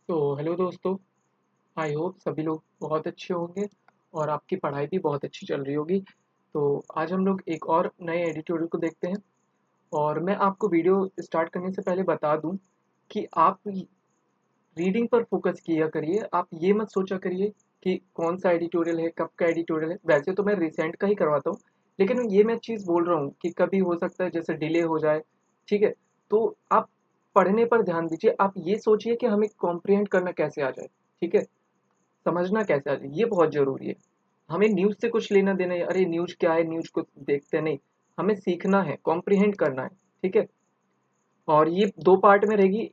तो हेलो दोस्तों। I hope सभी लोग बहुत अच्छे होंगे और आपकी पढ़ाई भी बहुत अच्छी चल रही होगी। तो आज हम लोग एक और नए एडिटोरियल को देखते हैं। और मैं आपको वीडियो स्टार्ट करने से पहले बता दूं कि आप रीडिंग पर फोकस किया करिए। आप ये मत सोचा करिए कि कौन सा एडिटोरियल है, कब का एडिटोरियल है। वैसे तो मैं रिसेंट का ही करवाता हूँ, लेकिन ये मैं चीज़ बोल रहा हूँ कि कभी हो सकता है जैसे डिले हो जाए। ठीक है, तो आप पढ़ने पर ध्यान दीजिए। आप ये सोचिए कि हमें कॉम्प्रिहेंड करना कैसे आ जाए। ठीक है, समझना कैसे आ जाए, ये बहुत ज़रूरी है। हमें न्यूज़ से कुछ लेना देना है, अरे न्यूज़ क्या है, न्यूज़ को देखते नहीं। हमें सीखना है, कॉम्प्रिहेंड करना है। ठीक है, और ये 2 पार्ट में रहेगी,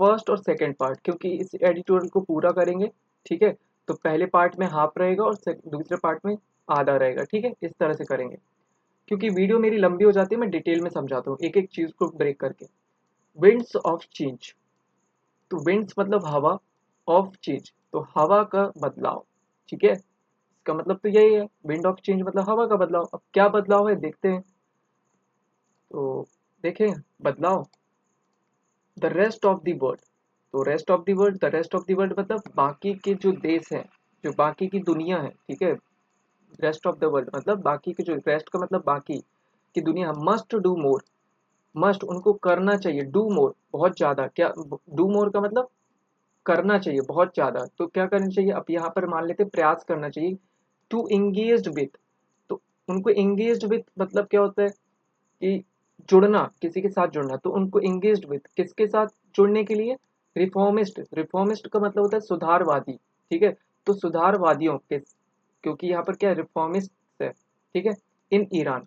फर्स्ट और सेकंड पार्ट, क्योंकि इस एडिटोरियल को पूरा करेंगे। ठीक है, तो पहले पार्ट में हाफ रहेगा और दूसरे पार्ट में आधा रहेगा। ठीक है, इस तरह से करेंगे, क्योंकि वीडियो मेरी लंबी हो जाती है। मैं डिटेल में समझाता हूँ एक एक चीज़ को ब्रेक करके। विंड्स ऑफ चेंज, तो विंड्स मतलब हवा, ऑफ चेंज तो हवा का बदलाव। ठीक है, इसका मतलब तो यही है, विंड ऑफ चेंज मतलब हवा का बदलाव। अब क्या बदलाव है देखते हैं। तो देखें, बदलाव, the rest of the world. तो rest of the world, the rest of the world मतलब बाकी के जो देश हैं, जो बाकी की दुनिया है। ठीक है, रेस्ट ऑफ द वर्ल्ड मतलब बाकी के, जो रेस्ट का मतलब बाकी की दुनिया, मस्ट डू मोर। मस्ट उनको करना चाहिए, डू मोर बहुत ज्यादा। क्या डू मोर का मतलब? करना चाहिए बहुत ज्यादा। तो क्या करना चाहिए, अब यहाँ पर मान लेते प्रयास करना चाहिए। टू एंगेज्ड विथ, तो उनको एंगेज्ड विथ मतलब क्या होता है कि जुड़ना, किसी के साथ जुड़ना। तो उनको एंगेज्ड विथ किसके साथ जुड़ने के लिए? रिफॉर्मिस्ट। रिफॉर्मिस्ट का मतलब होता है सुधारवादी। ठीक है, तो सुधारवादियों के, क्योंकि यहाँ पर क्या है, रिफॉर्मिस्ट है। ठीक है, इन ईरान।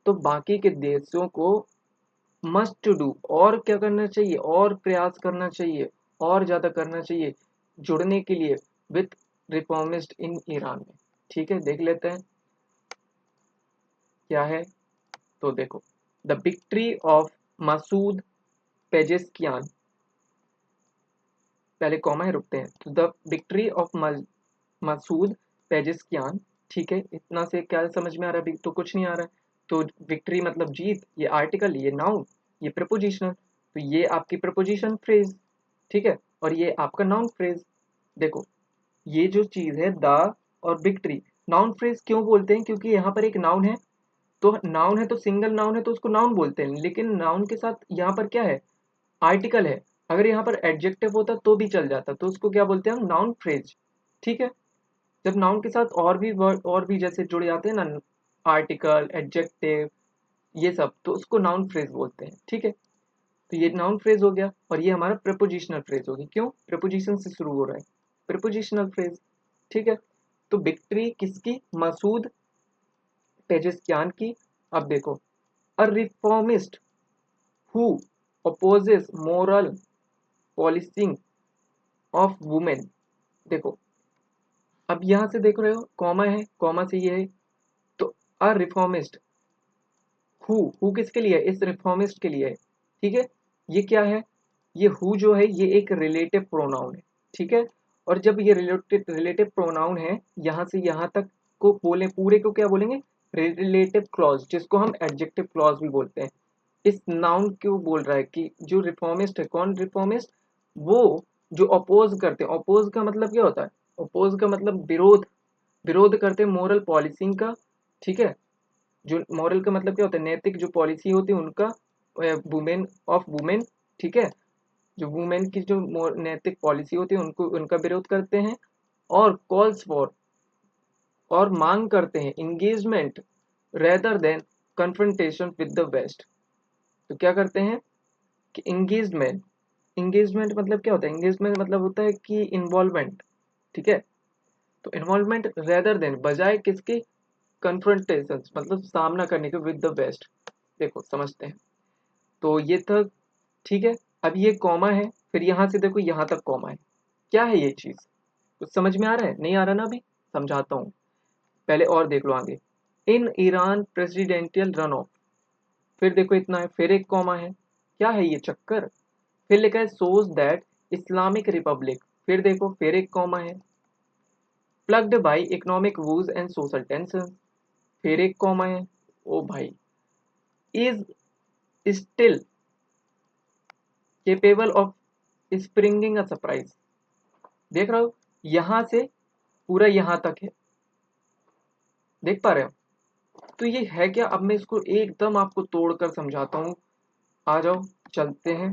तो बाकी के देशों को मस्ट टू डू, और क्या करना चाहिए, और प्रयास करना चाहिए, और ज्यादा करना चाहिए जुड़ने के लिए विथ रिफॉर्मिस्ट इन ईरान में। ठीक है, देख लेते हैं क्या है। तो देखो, द विक्ट्री ऑफ मसूद पेजेस्कियान, पहले कॉमा है, रुकते हैं। तो द विक्ट्री ऑफ मसूद पेजेस्कियान। ठीक है, इतना से क्या समझ में आ रहा है? अभी तो कुछ नहीं आ रहा है। तो विक्ट्री मतलब जीत, ये आर्टिकल, ये नाउन, ये प्रपोजिशनल। तो ये आपकी प्रपोजिशन फ्रेज। ठीक है, और ये आपका नाउन फ्रेज। देखो, ये जो चीज है द और विक्ट्री, नाउन फ्रेज क्यों बोलते हैं? क्योंकि यहाँ पर एक नाउन है। तो नाउन है तो सिंगल नाउन है तो उसको नाउन बोलते हैं, लेकिन नाउन के साथ यहाँ पर क्या है, आर्टिकल है। अगर यहाँ पर एडजेक्टिव होता तो भी चल जाता, तो उसको क्या बोलते हैं हम? Noun phrase. ठीक है, जब नाउन के साथ और भी वर्ड और भी जैसे जुड़ जाते हैं ना, आर्टिकल, एडजेक्टिव, ये सब, तो उसको नाउन फ्रेज बोलते हैं। ठीक है, तो ये नाउन फ्रेज हो गया और ये हमारा प्रपोजिशनल फ्रेज हो गया। क्यों? प्रपोजिशन से शुरू हो रहा है, प्रपोजिशनल फ्रेज। ठीक है, तो विक्ट्री किसकी? मसूद पेजेस्कियान की। अब देखो, a reformist who opposes moral policing of women। देखो, अब यहाँ से देख रहे हो कॉमा है, कॉमा से ये है। तो अ रिफॉर्मिस्ट, हु किसके लिए है? इस रिफॉर्मिस्ट के लिए है। ठीक है, ये क्या है? ये हु जो है ये एक रिलेटिव प्रोनाउन है। ठीक है, और जब ये रिलेटिव प्रोनाउन है, यहाँ से यहाँ तक को बोले, पूरे को क्या बोलेंगे? रिलेटिव क्लॉज, जिसको हम एडजेक्टिव क्लॉज भी बोलते हैं। इस नाउन क्यों बोल रहा है कि जो रिफॉर्मिस्ट है, कौन रिफॉर्मिस्ट? वो जो अपोज करते हैं। अपोज का मतलब क्या होता है? अपोज का मतलब विरोध, विरोध करते हैं मोरल पॉलिसिंग का। ठीक है, जो मॉरल का मतलब क्या होता है? नैतिक जो पॉलिसी होती है उनका, वुमेन ऑफ वुमेन। ठीक है, जो वुमेन की जो नैतिक पॉलिसी होती है उनको, उनका विरोध करते हैं। और कॉल्स फॉर, और मांग करते हैं engagement rather than confrontation with the west. तो क्या करते हैं कि इंगेजमेंट, इंगेजमेंट मतलब क्या होता है? इंगेजमेंट मतलब होता है कि इन्वॉल्वमेंट। ठीक है, तो इन्वॉल्वमेंट रेदर देन, बजाय किसके? कन्फ्रंटेशन मतलब सामना करने के विद द वेस्ट। देखो समझते हैं, तो ये था। ठीक है, अब ये कॉमा है, फिर यहाँ से देखो यहाँ तक कॉमा है। क्या है ये चीज? कुछ समझ में आ रहा है? नहीं आ रहा ना? अभी समझाता हूँ, पहले और देख लो आगे। In Iran presidential run of, फिर देखो इतना है, फिर एक कॉमा है। क्या है ये चक्कर? फिर लिखा है सोज दैट इस्लामिक रिपब्लिक, फिर देखो फिर एक कॉमा है। Plugged by economic woes and social tension, फिर एक कॉमा है। ओ भाई, is still capable of springing a surprise। देख रहे हो, यहां से पूरा यहां तक है, देख पा रहे हो। तो ये है क्या, अब मैं इसको एकदम आपको तोड़कर समझाता हूँ। आ जाओ, चलते हैं,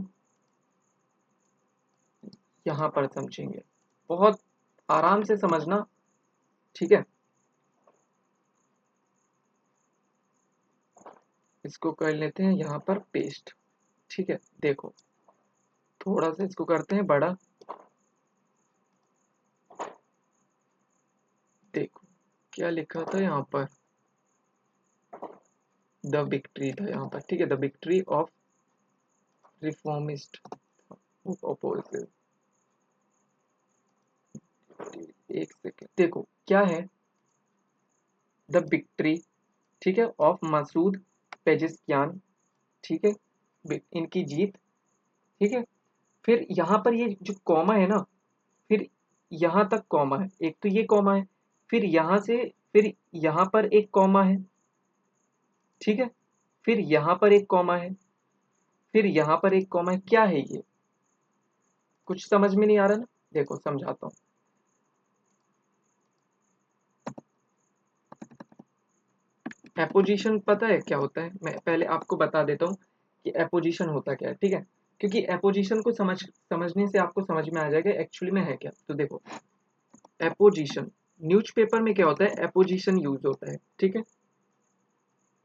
यहाँ पर समझेंगे, बहुत आराम से समझना, ठीक है। इसको कर लेते हैं यहाँ पर पेस्ट, ठीक है। देखो, थोड़ा सा इसको करते हैं बड़ा, देखो क्या लिखा था यहाँ पर, द विक्ट्री था यहाँ पर, ठीक है, the victory of reformist opposite. एक सेकेंड, देखो क्या है, द विक्ट्री, ठीक है, ऑफ मसूद पेजिस्कियान, ठीक है, इनकी जीत, ठीक है। फिर यहाँ पर ये जो कॉमा है ना, फिर यहाँ तक कॉमा है, एक तो ये कॉमा है, फिर यहाँ से, फिर यहाँ पर एक कॉमा है, ठीक है, फिर यहाँ पर एक कॉमा है, फिर यहाँ पर एक कॉमा है, क्या है ये, कुछ समझ में नहीं आ रहा ना, देखो समझाता हूँ। एपोजिशन पता है क्या होता है, मैं पहले आपको बता देता हूँ कि एपोजिशन होता क्या है, ठीक है, क्योंकि एपोजिशन को समझने से आपको समझ में आ जाएगा एक्चुअली में है क्या। तो देखो, एपोजिशन, न्यूज़पेपर में क्या होता है, एपोजिशन यूज होता है, ठीक है।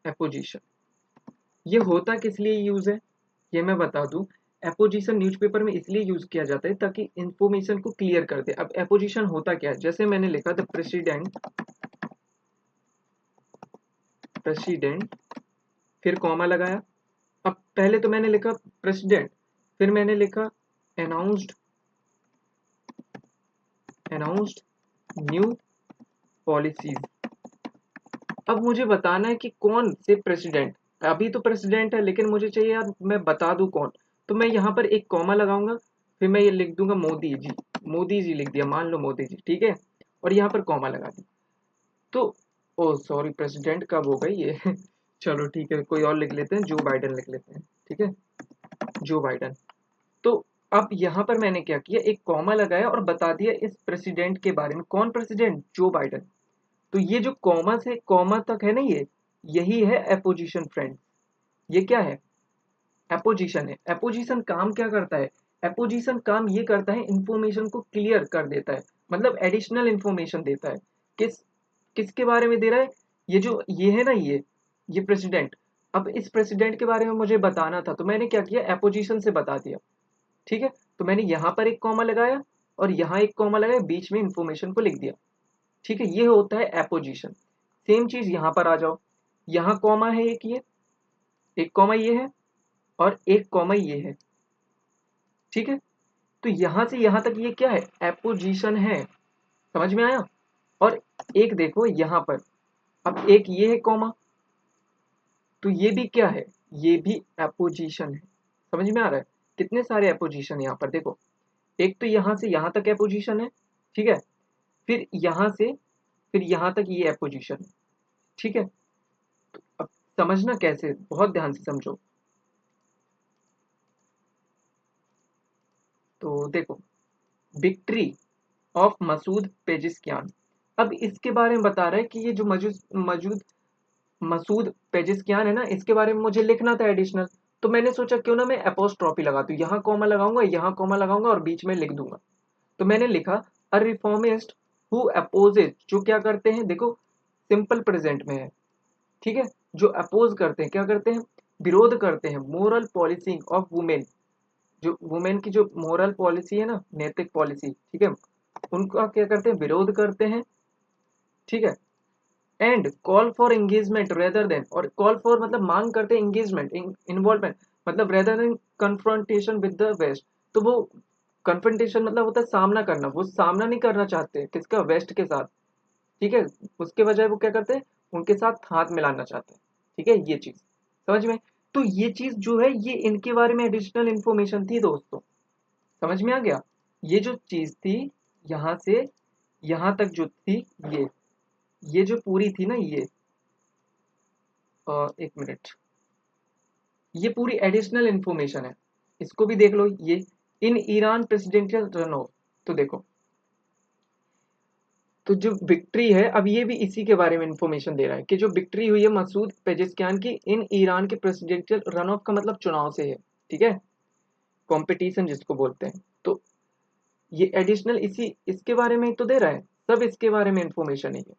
एपोजिशन ये होता किस लिए यूज है, ये मैं बता दूं। एपोजिशन न्यूज़पेपर में इसलिए यूज किया जाता है ताकि इंफॉर्मेशन को क्लियर कर दे। अब एपोजिशन होता क्या है, जैसे मैंने लिखा द प्रेसिडेंट, प्रेसिडेंट, फिर कॉमा लगाया। अब पहले तो मैंने लिखा प्रेसिडेंट, फिर मैंने लिखा अनाउंस्ड, अनाउंस्ड न्यू पॉलिसीज। अब मुझे बताना है कि कौन से प्रेसिडेंट, अभी तो प्रेसिडेंट है लेकिन मुझे चाहिए यार मैं बता दूं कौन। तो मैं यहाँ पर एक कॉमा लगाऊंगा, फिर मैं ये लिख दूंगा मोदी जी, मोदी जी लिख दिया, मान लो मोदी जी, ठीक है, और यहाँ पर कॉमा लगा दी। तो ओ सॉरी, प्रेसिडेंट कब हो गई ये चलो ठीक है, कोई और लिख लेते हैं, जो बाइडन लिख लेते हैं, ठीक है, जो बाइडन। तो अब यहाँ पर मैंने क्या किया, एक कॉमा लगाया और बता दिया इस प्रेसिडेंट के बारे में, कौन प्रेसिडेंट, जो बाइडन। तो ये जो कॉमा से कॉमा तक है ना, ये यही है एपोजिशन फ्रेंड। ये क्या है, एपोजिशन है। एपोजिशन काम क्या करता है, एपोजिशन काम ये करता है इंफॉर्मेशन को क्लियर कर देता है, मतलब एडिशनल इंफॉर्मेशन देता है। किस किसके बारे में दे रहा है, ये जो ये है ना, ये प्रेसिडेंट। अब इस प्रेसिडेंट के बारे में मुझे बताना था, तो मैंने क्या किया, एपोजिशन से बता दिया, ठीक है। तो मैंने यहाँ पर एक कॉमा लगाया और यहाँ एक कॉमा लगाया, बीच में इंफॉर्मेशन को लिख दिया, ठीक है। ये होता है एपोजिशन। सेम चीज यहाँ पर आ जाओ, यहाँ कॉमा है एक, ये एक कॉमा ये है और एक कॉमा ये है, ठीक है। तो यहां से यहां तक ये क्या है, एपोजिशन है, समझ में आया। और एक देखो यहाँ पर, अब एक ये है कॉमा, तो ये भी क्या है, ये भी एपोजिशन है, समझ में आ रहा है। कितने सारे एपोजिशन यहाँ पर देखो, एक तो यहाँ से यहाँ तक एपोजिशन है, ठीक है, फिर यहाँ से फिर यहाँ तक ये एपोजिशन है, ठीक है। तो अब समझना कैसे, बहुत ध्यान से समझो। तो देखो, विक्ट्री ऑफ मसूद पेजिस्कियान, अब इसके बारे में बता रहा है कि ये जो मजूद मजूद मसूद पेजिस्कियान है ना, इसके बारे में मुझे लिखना था एडिशनल। तो मैंने सोचा क्यों ना मैं एपोस्ट्रॉफी लगा दूं, यहाँ कॉमा लगाऊंगा, यहाँ कॉमा लगाऊंगा और बीच में लिख दूंगा। तो मैंने लिखा अ रिफॉर्मिस्ट हु अपोजेज, जो क्या करते हैं, देखो सिंपल प्रेजेंट में है, ठीक है, जो अपोज करते हैं, क्या करते हैं, विरोध करते हैं, मोरल पॉलिसी ऑफ वुमेन, जो वुमेन की जो मोरल पॉलिसी है ना, नैतिक पॉलिसी, ठीक है, उनका क्या करते हैं, विरोध करते हैं, ठीक है। And call for engagement rather than, और कॉल फॉर मतलब मांग करते हैं एंगेजमेंट, इन्वॉल्वमेंट, मतलब rather than confrontation with the west. तो वो कन्फ्रंटेशन मतलब होता है सामना करना, वो सामना नहीं करना चाहते किसका, वेस्ट के साथ, ठीक है। उसके बजाय वो क्या करते हैं, उनके साथ हाथ मिलाना चाहते हैं, ठीक है, ये चीज समझ में। तो ये चीज जो है, ये इनके बारे में एडिशनल इंफॉर्मेशन थी दोस्तों, समझ में आ गया। ये जो चीज थी, यहाँ से यहाँ तक जो थी, ये जो पूरी थी ना, ये एक मिनट, ये पूरी एडिशनल इंफॉर्मेशन है, इसको भी देख लो। ये in Iran presidential run of, तो देखो तो जो विक्ट्री है, अब ये भी इसी के बारे में इंफॉर्मेशन दे रहा है कि जो विक्ट्री हुई है मसूद पेजेस्कियान की इन ईरान के प्रेसिडेंशियल रन ऑफ का मतलब चुनाव से है, ठीक है, कंपटीशन जिसको बोलते हैं। तो ये एडिशनल इसी इसके बारे में ही तो दे रहा है, सब इसके बारे में इंफॉर्मेशन है ये।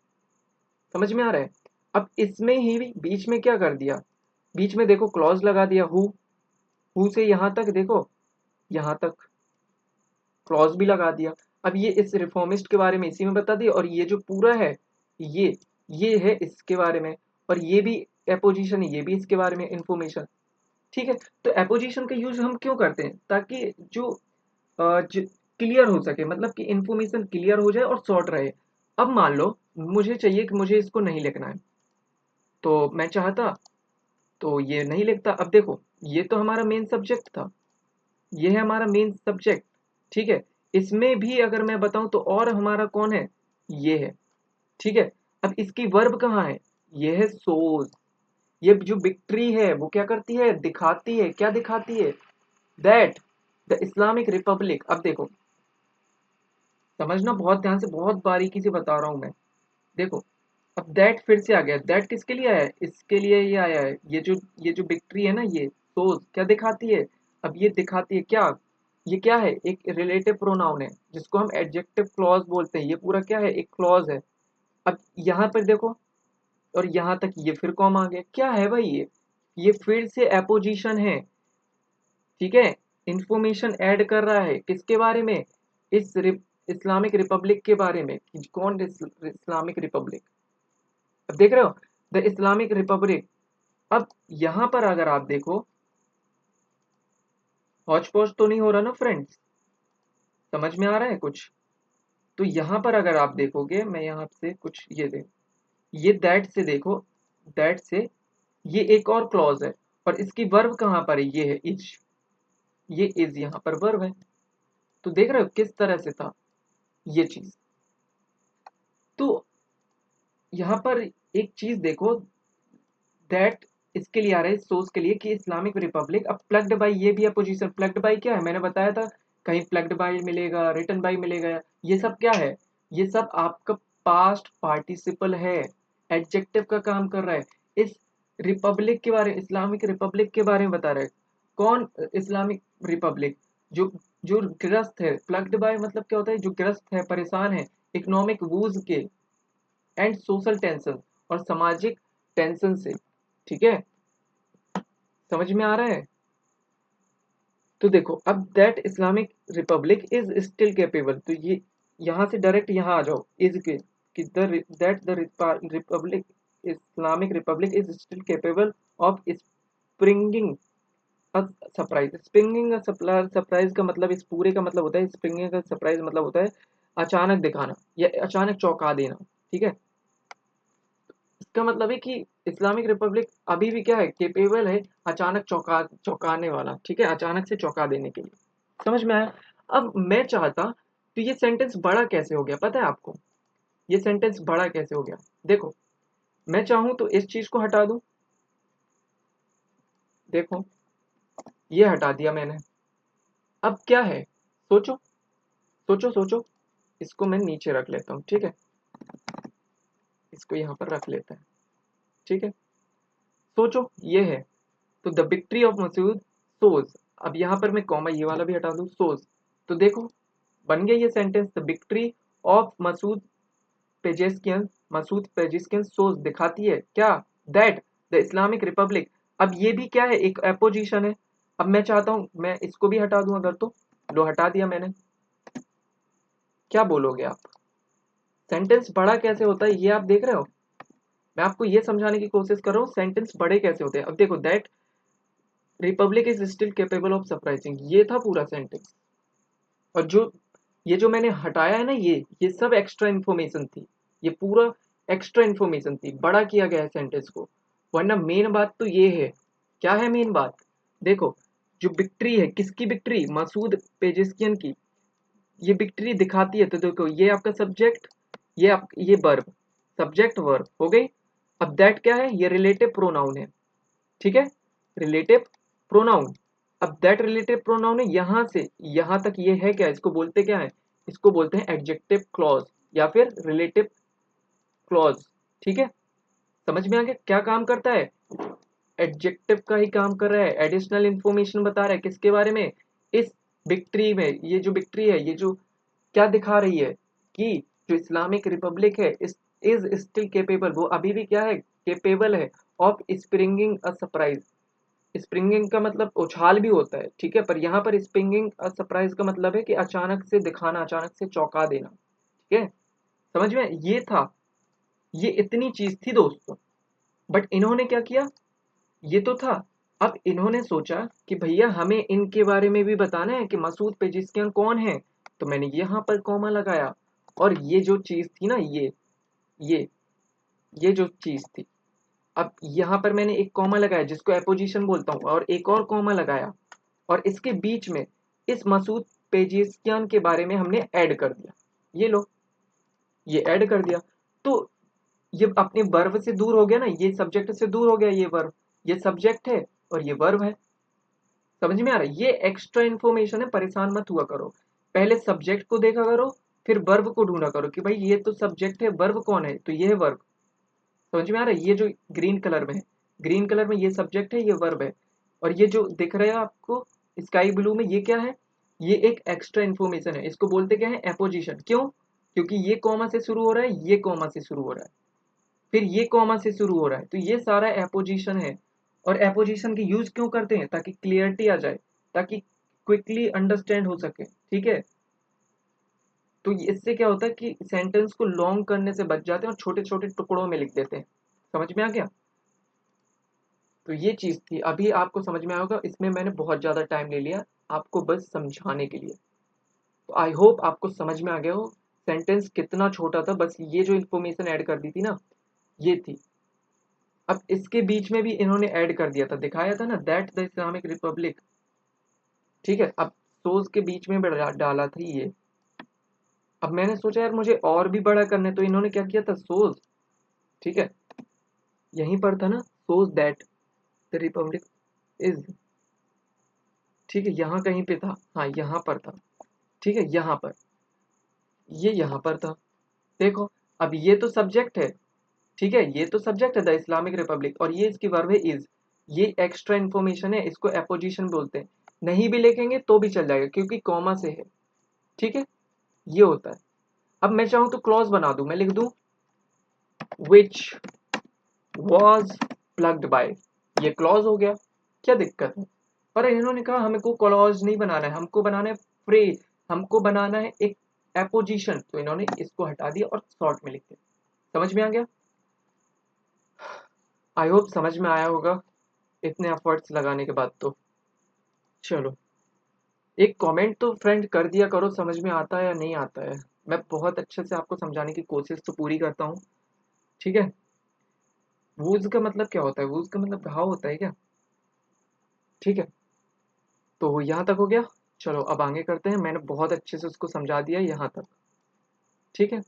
समझ में आ रहा है? अब इसमें ही भी बीच में क्या कर दिया, बीच में देखो क्लॉज लगा दिया, हु से यहां तक देखो, यहां तक क्लॉज भी लगा दिया। अब ये इस रिफॉर्मिस्ट के बारे में इसी में बता दिया, और ये जो पूरा है ये है इसके बारे में, और ये भी एपोजिशन है, ये भी इसके बारे में इंफॉर्मेशन। ठीक है, तो एपोजिशन का यूज हम क्यों करते हैं, ताकि जो क्लियर हो सके, मतलब कि इंफॉर्मेशन क्लियर हो जाए और शॉर्ट रहे। अब मान लो मुझे चाहिए कि मुझे इसको नहीं लिखना है, तो मैं चाहता तो ये नहीं लिखता। अब देखो ये तो हमारा मेन सब्जेक्ट था, ये है हमारा मेन सब्जेक्ट, ठीक है। इसमें भी अगर मैं बताऊं तो और हमारा कौन है, ये है, ठीक है। अब इसकी वर्ब कहाँ है, ये है सोज। ये जो विक्ट्री है वो क्या करती है, दिखाती है, क्या दिखाती है, दैट द इस्लामिक रिपब्लिक। अब देखो समझना बहुत ध्यान से, बहुत बारीकी से बता रहा हूं मैं। देखो अब दैट फिर से आ गया, दैट किसके लिए आया है, इसके लिए ये आया है। ये जो विक्ट्री है ना, ये सोज क्या दिखाती है, अब ये दिखाती है क्या, ये क्या है, एक रिलेटिव प्रोनाउन है जिसको हम एडजेक्टिव क्लॉज बोलते हैं। ये पूरा क्या है, एक क्लॉज है। अब यहाँ पर देखो, और यहाँ तक ये फिर कॉम आ गया, क्या है भाई ये फिर से एपोजिशन है, ठीक है। इंफॉर्मेशन ऐड कर रहा है किसके बारे में, इस इस्लामिक रिपब्लिक के बारे में, कि कौन इस्लामिक रिपब्लिक। अब देख रहे हो, द इस्लामिक रिपब्लिक। अब यहां पर अगर आप देखो, हौच पौच तो नहीं हो रहा ना फ्रेंड्स, समझ में आ रहा है कुछ। तो यहां पर अगर आप देखोगे, मैं यहां से कुछ ये दे, ये दैट से देखो, दैट से ये एक और क्लॉज है, और इसकी वर्ब कहां पर है, ये है इज, ये इज यहां पर वर्ब है। तो देख रहे हो किस तरह से था ये चीज। तो यहां पर एक चीज देखो, दैट इसके लिए आ रहा है, सोर्स के लिए कि इस्लामिक रिपब्लिक। अब प्लग्ड बाय, ये भी है पोजीशन, प्लग्ड बाय क्या है, मैंने बताया था, कहीं प्लग्ड बाय मिलेगा, रिटन बाय मिलेगा, ये सब क्या है, ये सब आपका पास्ट पार्टिसिपल है, एडजेक्टिव का काम कर रहा है। इस रिपब्लिक के बारे में, इस्लामिक रिपब्लिक के बारे में बता रहा है। कौन इस्लामिक रिपब्लिक, जो जो ग्रस्त है, प्लग्ड बाय मतलब क्या होता है, जो ग्रस्त है, परेशान है, इकोनॉमिक वूज के एंड सोशल टेंशन, और सामाजिक टेंशन से, ठीक है। समझ में आ रहा है? तो देखो अब that Islamic Republic is still capable, तो ये यहाँ से डायरेक्ट यहाँ आ जाओ, इज के कि that the Republic, Islamic Republic is still capable of springing surprise. Springing surprise का मतलब, इस पूरे का मतलब होता है, स्प्रिंगिंग का सरप्राइज मतलब होता है अचानक दिखाना या अचानक चौंका देना, ठीक है। इसका मतलब है कि इस्लामिक रिपब्लिक अभी भी क्या है, केपेबल है, अचानक चौंकाने वाला, ठीक है, अचानक से चौंका देने के लिए। समझ में आया? अब मैं चाहता तो ये सेंटेंस बड़ा कैसे हो गया पता है आपको, ये सेंटेंस बड़ा कैसे हो गया, देखो मैं चाहूं तो इस चीज को हटा दूं, देखो ये हटा दिया मैंने। अब क्या है, सोचो सोचो सोचो, इसको मैं नीचे रख लेता हूँ, ठीक है, इसको यहाँ पर रख लेते हैं, ठीक है। सोचो ये है, तो द विक्ट्री ऑफ मसूद सोज, अब यहाँ पर मैं कॉमा ये वाला भी हटा दूं, सोज। तो देखो बन गया ये sentence, the victory of Masoud Pezeshkian shows दिखाती है क्या, दैट द इस्लामिक रिपब्लिक। अब ये भी क्या है, एक एपोजिशन है। अब मैं चाहता हूं मैं इसको भी हटा दूं अगर, तो लो हटा दिया मैंने, क्या बोलोगे आप, सेंटेंस बड़ा कैसे होता है ये आप देख रहे हो। मैं आपको ये समझाने की कोशिश कर रहा हूँ सेंटेंस बड़े कैसे होते हैं। अब देखो that Republic is still capable of surprising, ये था पूरा सेंटेंस, और जो ये जो मैंने हटाया है ना, ये सब एक्स्ट्रा इन्फॉर्मेशन थी, ये पूरा एक्स्ट्रा इन्फॉर्मेशन थी, बड़ा किया गया है सेंटेंस को। वरना मेन बात तो ये है, क्या है मेन बात, देखो जो विक्ट्री है, किसकी विक्ट्री, मसूद पेजेस्कियन की, ये विक्ट्री दिखाती है। तो देखो ये आपका सब्जेक्ट, ये वर्ब, सब्जेक्ट वर्ब हो गई। अब दैट क्या है, ये रिलेटिव प्रोनाउन है, ठीक है, रिलेटिव प्रोनाउन। अब दैट रिलेटिव प्रोनाउन है, यहां से यहां तक ये है क्या, इसको बोलते क्या है, इसको बोलते हैं एडजेक्टिव क्लॉज, या फिर रिलेटिव क्लॉज। ठीक है, समझ में आ गया क्या काम करता है? एडजेक्टिव का ही काम कर रहा है, एडिशनल इंफॉर्मेशन बता रहा है किसके बारे में? इस विक्ट्री में। ये जो विक्ट्री है, ये जो क्या दिखा रही है कि जो इस्लामिक रिपब्लिक है इज स्टिल केपेबल, वो अभी भी क्या है, केपेबल है of springing a surprise. Springing का मतलब उछाल भी होता है, ठीक है, पर यहाँ पर स्प्रिंगिंग अ सरप्राइज का मतलब है कि अचानक से दिखाना, अचानक से चौंका देना। ठीक है, समझ में ये था, ये इतनी चीज थी दोस्तों। बट इन्होंने क्या किया, ये तो था। अब इन्होंने सोचा कि भैया हमें इनके बारे में भी बताना है कि मसूद पेजिस्कियान कौन है। तो मैंने यहाँ पर कॉमा लगाया, और ये जो चीज थी ना, ये ये जो चीज थी, अब यहाँ पर मैंने एक कॉमा लगाया जिसको एपोजिशन बोलता हूँ, और एक और कॉमा लगाया, और इसके बीच में इस मसूद पेजिस्कियान के बारे में हमने ऐड कर दिया। ये लो, ये ऐड कर दिया। तो ये अपने वर्ब से दूर हो गया ना, ये सब्जेक्ट से दूर हो गया, ये वर्ब, ये सब्जेक्ट है और ये वर्ब है। समझ में आ रहा है? ये एक्स्ट्रा इन्फॉर्मेशन है, परेशान मत हुआ करो। पहले सब्जेक्ट को देखा करो, फिर वर्ब को ढूंढा करो कि भाई ये तो सब्जेक्ट है, वर्ब कौन है, तो ये है वर्ब। समझ में आ रहा है? ये जो ग्रीन कलर में है, ग्रीन कलर में ये सब्जेक्ट है, ये वर्ब है, और ये जो दिख रहा है आपको स्काई ब्लू में, ये क्या है? ये एक एक्स्ट्रा इन्फॉर्मेशन है। इसको बोलते क्या है? एपोजिशन। क्यों? क्योंकि ये कॉमा से शुरू हो रहा है, ये कॉमा से शुरू हो रहा है, फिर ये कॉमा से शुरू हो रहा है, तो ये सारा एपोजिशन है। और एपोजिशन की यूज क्यों करते हैं? ताकि क्लियरिटी आ जाए, ताकि क्विकली अंडरस्टैंड हो सके। ठीक है, तो इससे क्या होता है कि सेंटेंस को लॉन्ग करने से बच जाते हैं और छोटे छोटे टुकड़ों में लिख देते हैं। समझ में आ गया? तो ये चीज थी, अभी आपको समझ में आया होगा। इसमें मैंने बहुत ज्यादा टाइम ले लिया आपको बस समझाने के लिए। तो आई होप आपको समझ में आ गया हो सेंटेंस कितना छोटा था, बस ये जो इन्फॉर्मेशन ऐड कर दी थी ना, ये थी। अब इसके बीच में भी इन्होंने ऐड कर दिया था, दिखाया था ना, दैट द इस्लामिक रिपब्लिक। ठीक है, अब सोज के बीच में डाला था ये। अब मैंने सोचा यार मुझे और भी बड़ा करना है, तो इन्होंने क्या किया था, सोज। ठीक है, यहीं पर था ना, सोज दैट द रिपब्लिक इज। ठीक है, यहाँ कहीं पे था, हाँ यहाँ पर था। ठीक है, यहाँ पर, ये यहाँ पर था। देखो, अब ये तो सब्जेक्ट है। ठीक है, ये तो सब्जेक्ट है द इस्लामिक रिपब्लिक, और ये इसकी वर्ब है इज। ये एक्स्ट्रा इन्फॉर्मेशन है, इसको एपोजिशन बोलते हैं। नहीं भी लिखेंगे तो भी चल जाएगा क्योंकि कॉमा से है। ठीक है, ये होता है। अब मैं चाहूं तो क्लॉज बना दूं, मैं लिख दूं विच वॉज प्लग्ड बाय। ये क्लॉज हो गया, क्या दिक्कत है? पर इन्होंने कहा हमको क्लॉज नहीं बनाना है, हमको बनाना है फ्रेज, हमको बनाना है एक एपोजिशन, तो इन्होंने इसको हटा दिया और शॉर्ट में लिख दिया। समझ में आ गया? आई होप समझ में आया होगा इतने एफर्ट्स लगाने के बाद। तो चलो, एक कमेंट तो फ्रेंड कर दिया करो, समझ में आता है या नहीं आता है। मैं बहुत अच्छे से आपको समझाने की कोशिश तो पूरी करता हूँ। ठीक है, वूज का मतलब क्या होता है? वूज का मतलब घाव होता है क्या? ठीक है, तो यहाँ तक हो गया। चलो अब आगे करते हैं, मैंने बहुत अच्छे से उसको समझा दिया यहाँ तक। ठीक है,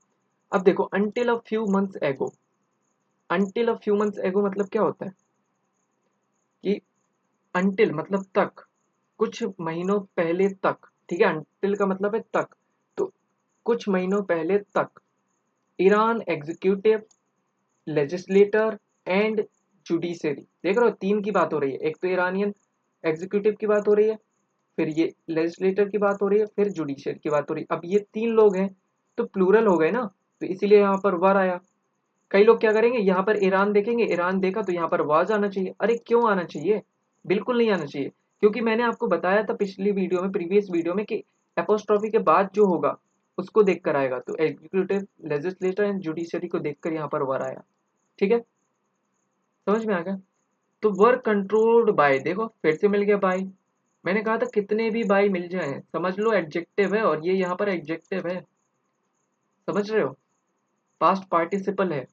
अब देखो, अंटिल अ फ्यू मंथ्स एगो। अंटिल अ फ्यू मंथ्स एगो मतलब क्या होता है कि अंटिल मतलब तक, कुछ महीनों पहले तक। ठीक है, अंटिल का मतलब है तक, तो कुछ महीनों पहले तक Iran executive, legislator and judiciary, देख रहे हो, तीन की बात हो रही है। एक तो ईरानियन एग्जीक्यूटिव की बात हो रही है, फिर ये लेजिस्लेटर की बात हो रही है, फिर जुडिशरी की बात हो रही है। अब ये तीन लोग हैं तो प्लूरल हो गए ना, तो इसीलिए यहाँ पर वर आया। कई लोग क्या करेंगे, यहाँ पर ईरान देखेंगे, ईरान देखा तो यहाँ पर वाज आना चाहिए। अरे क्यों आना चाहिए? बिल्कुल नहीं आना चाहिए, क्योंकि मैंने आपको बताया था पिछली वीडियो में, प्रीवियस वीडियो में, कि एपोस्ट्रॉफी के बाद जो होगा उसको देखकर आएगा। तो एग्जीक्यूटिव, लेजिस्लेटर एंड जुडिशरी को देखकर यहाँ पर वर आया। ठीक है, समझ में आ गया? तो वर कंट्रोल्ड बाय, देखो फिर से मिल गया बाय। मैंने कहा था कितने भी बाय मिल जाए समझ लो एडजेक्टिव है, और ये यहाँ पर एडजेक्टिव है। समझ रहे हो? पास्ट पार्टिसिपल है।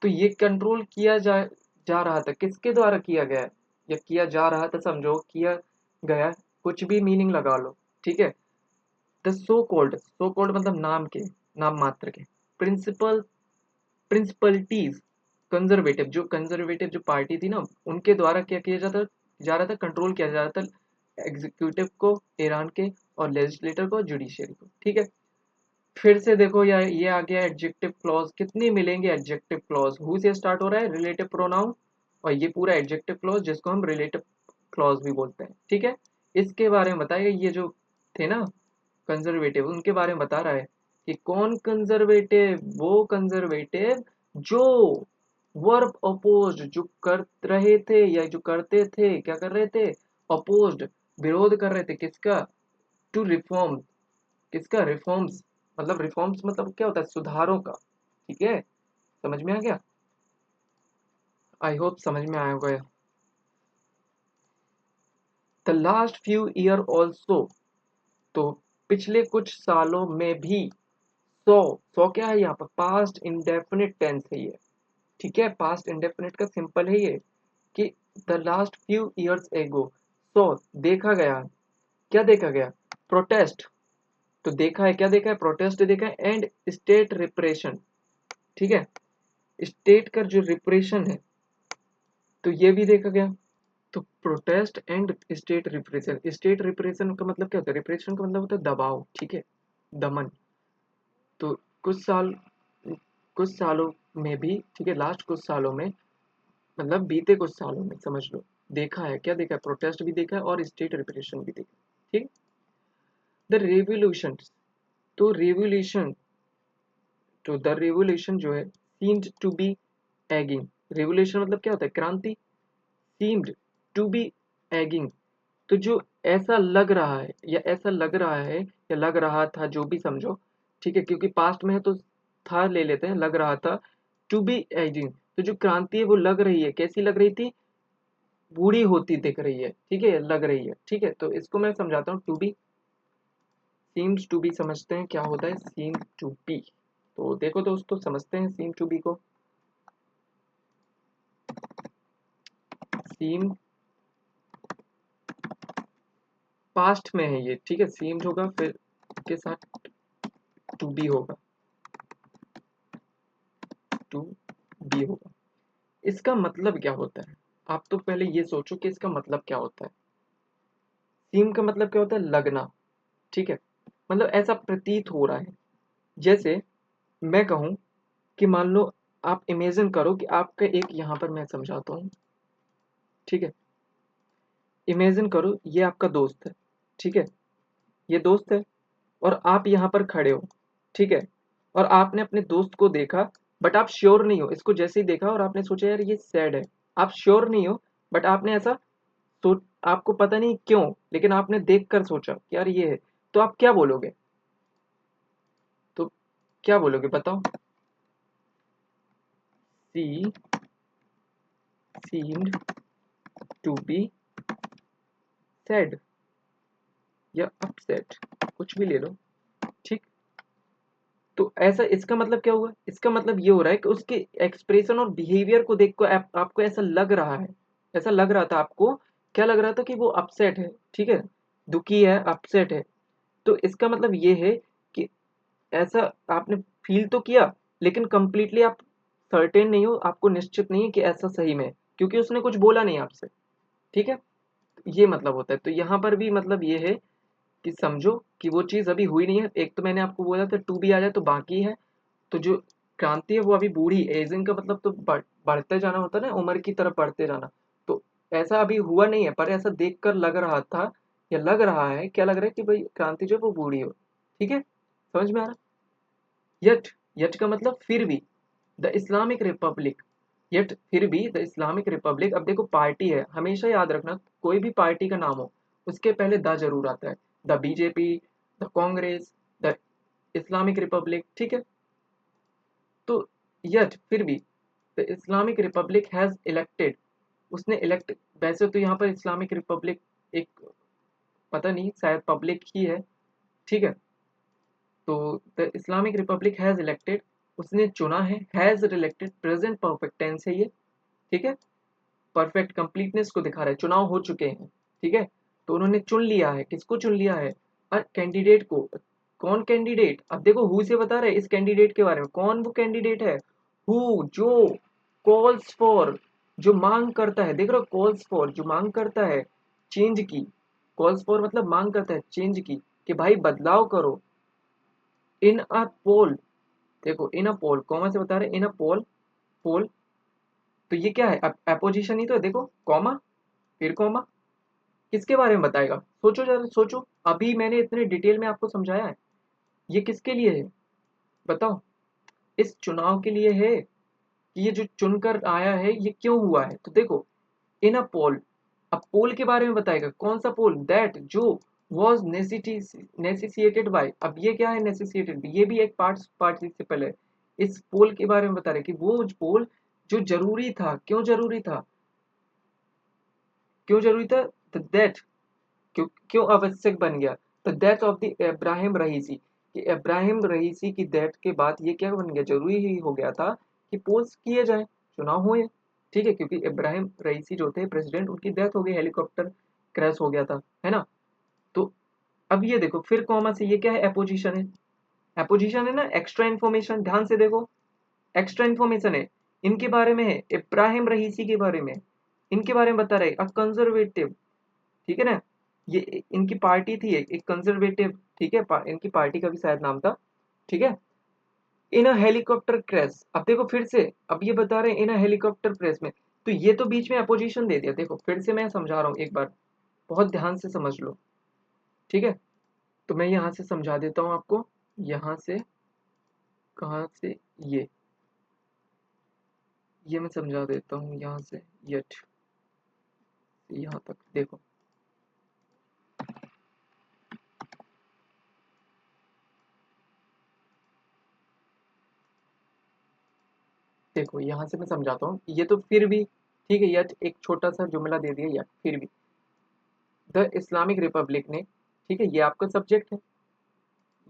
तो ये कंट्रोल किया जा रहा था, किसके द्वारा किया गया है? या किया जा रहा था, समझो, किया गया, कुछ भी मीनिंग लगा लो। ठीक है, the so called, so called मतलब नाम के, नाम मात्र के, प्रिंसिपल, प्रिंसिपलिटीज, कंजर्वेटिव, जो कंजर्वेटिव जो पार्टी थी ना, उनके द्वारा क्या किया जाता, जा रहा था, कंट्रोल किया जा रहा था एग्जीक्यूटिव को, ईरान के, और लेजिस्लेटर को, जुडिशियरी को। ठीक है, फिर से देखो या ये आ गया एडजेक्टिव क्लॉज, कितनी मिलेंगे एडजेक्टिव क्लॉज, हु से स्टार्ट हो रहा है रिलेटिव प्रोनाउन, और ये पूरा एडजेक्टिव क्लॉज जिसको हम रिलेटिव क्लॉज भी बोलते हैं, ठीक है। इसके बारे में बताइए, ये जो थे ना कंजर्वेटिव, उनके बारे में बता रहा है कि कौन कंजर्वेटिव, वो कंजर्वेटिव जो वर्ब अपोज्ड, जो कर रहे थे या जो करते थे, क्या कर रहे थे, अपोज्ड, विरोध कर रहे थे, किसका, टू रिफॉर्म, किसका, रिफॉर्म्स, मतलब रिफॉर्म्स मतलब क्या होता है, सुधारों का, ठीक है। समझ में आ गया, आई होप समझ में आया होगा। The last few year also, तो पिछले कुछ सालों में भी, सो, सो क्या है यहाँ पर, पास्ट इंडेफिनिट टेंस है ये, ठीक है, पास्ट इंडेफिनिट का सिंपल है ये, कि the last few years ago, सो देखा गया, क्या देखा गया, प्रोटेस्ट, तो देखा है, क्या देखा है, प्रोटेस्ट देखा है, एंड स्टेट रिप्रेशन, ठीक है, स्टेट का जो रिप्रेशन है, तो ये भी देखा गया। तो protest and state repression, state repression का मतलब क्या होता है, रिप्रेशन का मतलब होता है दबाव, ठीक है, दमन। तो कुछ साल, कुछ सालों में भी, ठीक है, लास्ट कुछ सालों में, मतलब बीते कुछ सालों में समझ लो, देखा है, क्या देखा है, प्रोटेस्ट भी देखा है और स्टेट रिप्रेशन भी देखा है, ठीक। द रेवोल्यूशन, तो रेवोल्यूशन, तो द रेवोल्यूशन जो है सीम्ड टू बी एगिंग, रेवोल्यूशन मतलब क्या होता है, क्रांति, सीम्ड टू बी एगिंग, तो जो ऐसा लग रहा है या ऐसा लग रहा है या लग रहा था, जो भी समझो, ठीक है, क्योंकि पास्ट में है तो था ले लेते हैं, लग रहा था, टू बी एजिंग, तो जो क्रांति है वो लग रही है, कैसी लग रही थी, बूढ़ी होती दिख रही है, ठीक है, लग रही है, ठीक है। तो इसको मैं समझाता हूँ, to be, seems to be समझते हैं क्या होता है, सीम टू बी, तो देखो दोस्तों समझते हैं सीम टू बी को, सीम पास्ट में है ये, ठीक है, सीम्ड होगा फिर के साथ टू बी होगा, टू बी होगा। इसका मतलब क्या होता है, आप तो पहले ये सोचो कि इसका मतलब क्या होता है। सीम का मतलब क्या होता है, लगना, ठीक है, मतलब ऐसा प्रतीत हो रहा है, जैसे मैं कहूं कि मान लो, आप इमेजिन करो कि आपका एक, यहाँ पर मैं समझाता हूँ, ठीक है, इमेजिन करो ये आपका दोस्त है, ठीक है, ये दोस्त है, और आप यहाँ पर खड़े हो, ठीक है, और आपने अपने दोस्त को देखा, बट आप श्योर नहीं हो, इसको जैसे ही देखा और आपने सोचा यार ये सैड है, आप श्योर नहीं हो, बट आपने ऐसा, तो आपको पता नहीं क्यों, लेकिन आपने देखकर सोचा कि यार ये है, तो आप क्या बोलोगे, तो क्या बोलोगे बताओ, सी सीम्ड टू बी सैड या अपसेट, कुछ भी ले लो, ठीक। तो ऐसा, इसका मतलब क्या हुआ, इसका मतलब ये हो रहा है कि उसके एक्सप्रेशन और बिहेवियर को देख कर आपको ऐसा लग रहा है, ऐसा लग रहा था आपको, क्या लग रहा था कि वो अपसेट है, ठीक है, दुखी है, अपसेट है। तो इसका मतलब ये है कि ऐसा आपने फील तो किया, लेकिन कंप्लीटली आप सर्टेन नहीं हो, आपको निश्चित नहीं है कि ऐसा सही में है, क्योंकि उसने कुछ बोला नहीं आपसे, ठीक है, ये मतलब होता है। तो यहाँ पर भी मतलब ये है कि समझो कि वो चीज़ अभी हुई नहीं है, एक तो मैंने आपको बोला था टू भी आ जाए तो बाकी है, तो जो क्रांति है वो अभी बूढ़ी, एजिंग का मतलब तो बढ़ते जाना होता है ना, उम्र की तरफ बढ़ते जाना, तो ऐसा अभी हुआ नहीं है, पर ऐसा देखकर लग रहा था या लग रहा है, क्या लग रहा है कि भाई क्रांति जो है वो बूढ़ी हो, ठीक है, समझ में आ रहा। यट, यट का मतलब फिर भी, द इस्लामिक रिपब्लिक, यट फिर भी द इस्लामिक रिपब्लिक, अब देखो पार्टी है, हमेशा याद रखना कोई भी पार्टी का नाम हो उसके पहले द जरूर आता है, the BJP, the Congress, the Islamic Republic, ठीक है। तो यट फिर भी, the Islamic republic has elected, उसने इलेक्ट, वैसे तो यहाँ पर इस्लामिक रिपब्लिक एक, पता नहीं शायद पब्लिक ही है, ठीक है। तो the Islamic republic has elected, उसने चुना है, has elected present perfect tense है ये, ठीक है, परफेक्ट कंप्लीटनेस को दिखा रहा है, चुनाव हो चुके हैं, ठीक है। तो उन्होंने चुन लिया है, किसको चुन लिया है, और कैंडिडेट को, कौन कैंडिडेट, अब देखो हु से बता रहे हैं इस कैंडिडेट के बारे में, कौन वो कैंडिडेट है, हु, जो कॉल्स फॉर, जो मांग करता है, देख रहे हो, कॉल्स फॉर जो मांग करता है चेंज की, कॉल्स फॉर मतलब मांग करता है चेंज की, कि भाई बदलाव करो, इन अ पोल, देखो इन अ पोल कॉमा से बता रहे इन अ पोल, पोल तो ये क्या है, अपोजिशन ही तो है, देखो कॉमा फिर कॉमा, किसके बारे में बताएगा, सोचो जरा सोचो, अभी मैंने इतने डिटेल में आपको समझाया है, ये किसके लिए है बताओ, इस चुनाव के लिए है कि ये जो चुनकर आया है ये क्यों हुआ है, तो देखो इन अ पोल, अब पोल के बारे में बताएगा, कौन सा पोल, दैट जो वॉज नेसेसिएटेड बाय, अब ये क्या है नेसेसिएटेड, ये भी एक पार्टिसिपल है, इस पोल के बारे में बता रहे कि वो पोल जो जरूरी था, क्यों जरूरी था, क्यों जरूरी था, दैट क्यों क्यों आवश्यक बन गया, the death of the Ebrahim Raisi, कि इब्राहिम रईसी की डेथ के बाद ये क्या बन गया, जरूरी ही हो गया था कि पोल्स किए जाए, चुनाव हुए, ठीक है, क्योंकि इब्राहिम रईसी जो थे प्रेसिडेंट, उनकी डेथ हो गई, हेलीकॉप्टर क्रैश हो गया था, है ना। तो अब ये देखो फिर कॉमा से ये क्या है, अपोजिशन है, अपोजिशन है ना, एक्स्ट्रा इन्फॉर्मेशन, ध्यान से देखो, एक्स्ट्रा इन्फॉर्मेशन है, इनके बारे में है, इब्राहिम रईसी के बारे में, इनके बारे में बता रहे अ कंजर्वेटिव, ठीक है ना, ये इनकी पार्टी थी एक कंजर्वेटिव, ठीक है, इनकी पार्टी का भी शायद नाम था, ठीक है, इन अ हेलीकॉप्टर क्रैश, अब देखो फिर से, अब ये बता रहे हैं इन अ हेलीकॉप्टर क्रैश में, तो ये तो बीच में अपोजिशन दे दिया, देखो फिर से मैं समझा रहा हूँ एक बार, बहुत ध्यान से समझ लो, ठीक है, तो मैं यहाँ से समझा देता हूँ आपको, यहाँ से, कहाँ से, ये मैं समझा देता हूँ यहाँ से, यट यहाँ तक देखो, देखो यहाँ से मैं समझाता हूँ, ये तो फिर भी ठीक है, यट एक छोटा सा जुमला दे दिया, यट फिर भी द इस्लामिक रिपब्लिक ने, ठीक है, ये आपका सब्जेक्ट है,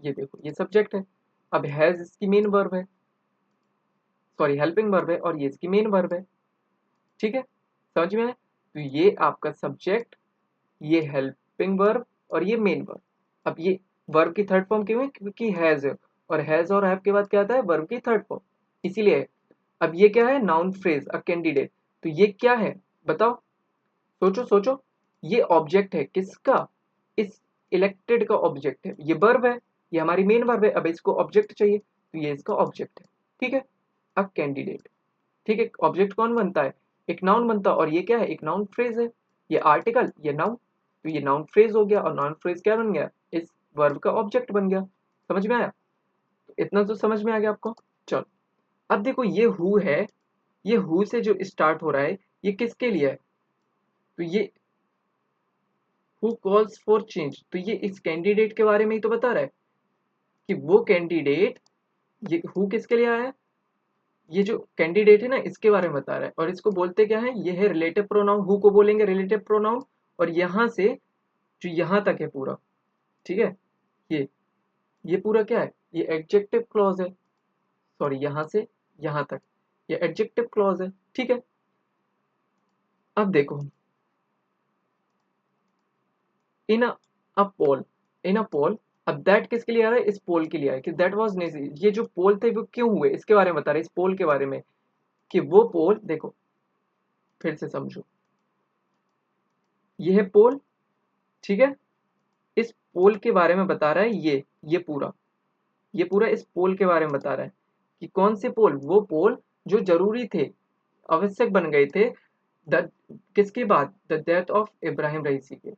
ये देखो ये सब्जेक्ट है, अब हैज इसकी मेन वर्ब है, सॉरी हेल्पिंग वर्ब है, और ये इसकी मेन वर्ब है, ठीक है, समझ में आया, तो ये आपका सब्जेक्ट, ये हेल्पिंग वर्ब और ये मेन वर्ब, अब ये वर्ब की थर्ड फॉर्म क्यों है, क्योंकि हैज है, और हैज और हैव के बाद क्या आता है, वर्ब की थर्ड फॉर्म, इसीलिए है। अब ये क्या है, नाउन फ्रेज अ कैंडिडेट, तो ये क्या है बताओ, सोचो सोचो, ये ऑब्जेक्ट है किसका, इस इलेक्टेड का ऑब्जेक्ट है, ये वर्ब है, ये हमारी मेन वर्ब है, अब इसको ऑब्जेक्ट चाहिए, तो ये इसका ऑब्जेक्ट है, ठीक है, अ कैंडिडेट, ठीक है, ऑब्जेक्ट कौन बनता है, एक नाउन बनता है, और ये क्या है, एक नाउन फ्रेज है, ये आर्टिकल ये नाउन, तो ये नाउन फ्रेज हो गया, और नाउन फ्रेज क्या बन गया, इस वर्ब का ऑब्जेक्ट बन गया, समझ में आया, तो इतना तो समझ में आ गया आपको, चलो अब देखो ये हु है, ये हु से जो स्टार्ट हो रहा है, ये किसके लिए है, तो ये हु कॉल्स फॉर चेंज, तो ये इस कैंडिडेट के बारे में ही तो बता रहा है कि वो कैंडिडेट, ये हु किसके लिए आया है, ये जो कैंडिडेट है ना इसके बारे में बता रहा है, और इसको बोलते क्या है, ये है रिलेटिव प्रोनाउन, हु को बोलेंगे रिलेटिव प्रोनाउन, और यहाँ से जो यहाँ तक है पूरा, ठीक है, ये पूरा क्या है, ये एडजेक्टिव क्लॉज है, सॉरी यहाँ से यहाँ तक ये एडजेक्टिव क्लॉज है, ठीक है, अब देखो इन अ पोल, इन अ पोल, अब दैट किसके लिए आ रहा है, इस पोल के लिए है कि दैट वाज नेसेसरी, ये जो पोल थे वो क्यों हुए, इसके बारे में बता रहे हैं, इस पोल के बारे में, कि वो पोल देखो फिर से समझो, ये है पोल, ठीक है, इस पोल के बारे में बता रहा है, ये पूरा इस पोल के बारे में बता रहा है, कि कौन से पोल, वो पोल जो जरूरी थे, आवश्यक बन गए थे, द किसके बाद, द डेथ ऑफ इब्राहिम रईसी के,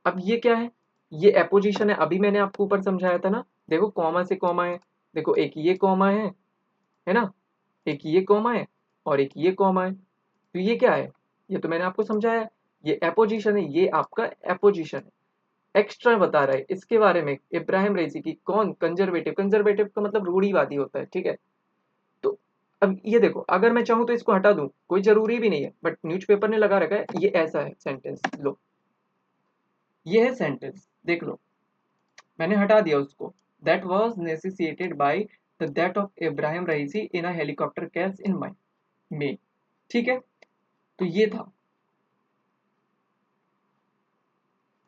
अब ये क्या है, ये एपोजिशन है, अभी मैंने आपको ऊपर समझाया था ना, देखो कॉमा से कॉमा है, देखो एक ये कॉमा है ना, एक ये कॉमा है, और एक ये कॉमा है, तो ये क्या है, ये तो मैंने आपको समझाया, ये एपोजिशन है, ये आपका एपोजिशन है, एक्स्ट्रा बता रहा है इसके बारे में, इब्राहिम रईसी की, कौन, कंजर्वेटिव, कंजर्वेटिव का मतलब रूढ़ीवादी होता है, ठीक है, तो अब ये देखो अगर मैं चाहूँ तो इसको हटा दूं, कोई जरूरी भी नहीं है, बट न्यूज़पेपर ने लगा रखा है, ये ऐसा है सेंटेंस, लो ये है सेंटेंस, देख लो मैंने हटा दिया उसको, that was necessitated by the death of Ebrahim Raisi in a helicopter crash in May में, ठीक है, तो ये था,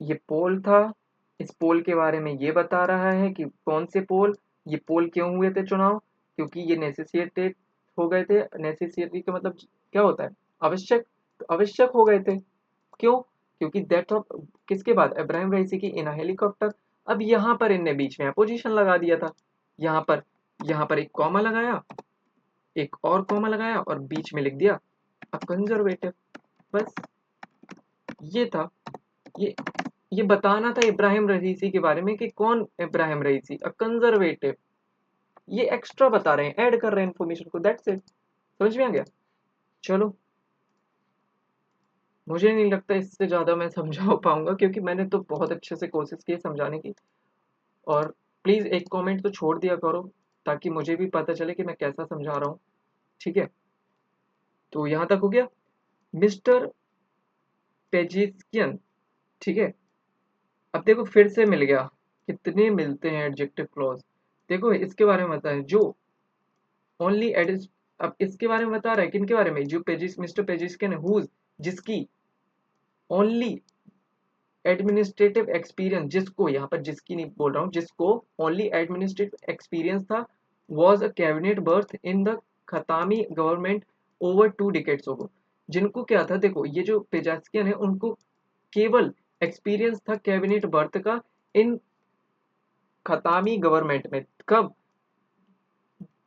ये पोल था, इस पोल के बारे में ये बता रहा है कि कौन से पोल, ये पोल क्यों हुए थे चुनाव, क्योंकि ये नेसेसिएटेड हो गए थे, नेसेसिटी का मतलब क्या होता है, आवश्यक, तो आवश्यक हो गए थे, क्यों, क्योंकि डेथ ऑफ किसके बाद, इब्राहिम रईसी की इन अ हेलीकॉप्टर, अब यहाँ पर इनने बीच में अपोजिशन लगा दिया था, यहाँ पर एक कॉमा लगाया, एक और कॉमा लगाया और बीच में लिख दिया अ कंजर्वेटिव। बस ये था। ये ये बताना था इब्राहिम रईसी के बारे में कि कौन इब्राहिम रईसी, अ कंजर्वेटिव। ये एक्स्ट्रा बता रहे हैं, ऐड कर रहे हैं इन्फॉर्मेशन को, दैट्स इट। समझ में आ गया? चलो, मुझे नहीं लगता इससे ज़्यादा मैं समझा पाऊंगा, क्योंकि मैंने तो बहुत अच्छे से कोशिश की समझाने की। और प्लीज़ एक कमेंट तो छोड़ दिया करो, ताकि मुझे भी पता चले कि मैं कैसा समझा रहा हूँ। ठीक है, तो यहाँ तक हो गया मिस्टर पेजिस्कियन। ठीक है, अब देखो फिर से मिल गया। कितने मिलते हैं एडजेक्टिव क्लॉज। देखो इसके बारे में बताएं, जो ओनली एडिस। अब इसके बारे में बता रहा है, किनके बारे में, जो पेजिस मिस्टर पेजिस्कियन हुज, जिसकी ओनली एडमिनिस्ट्रेटिव एक्सपीरियंस, जिसको यहाँ पर जिसकी नहीं बोल रहा हूँ, जिसको ओनली एडमिनिस्ट्रेटिव एक्सपीरियंस था, was a cabinet berth in the Khatami government over 2 decades ago। जिनको क्या था, देखो ये जो पेजास्कियन है उनको केवल एक्सपीरियंस था कैबिनेट बर्थ का इन खतामी गवर्नमेंट में। कब?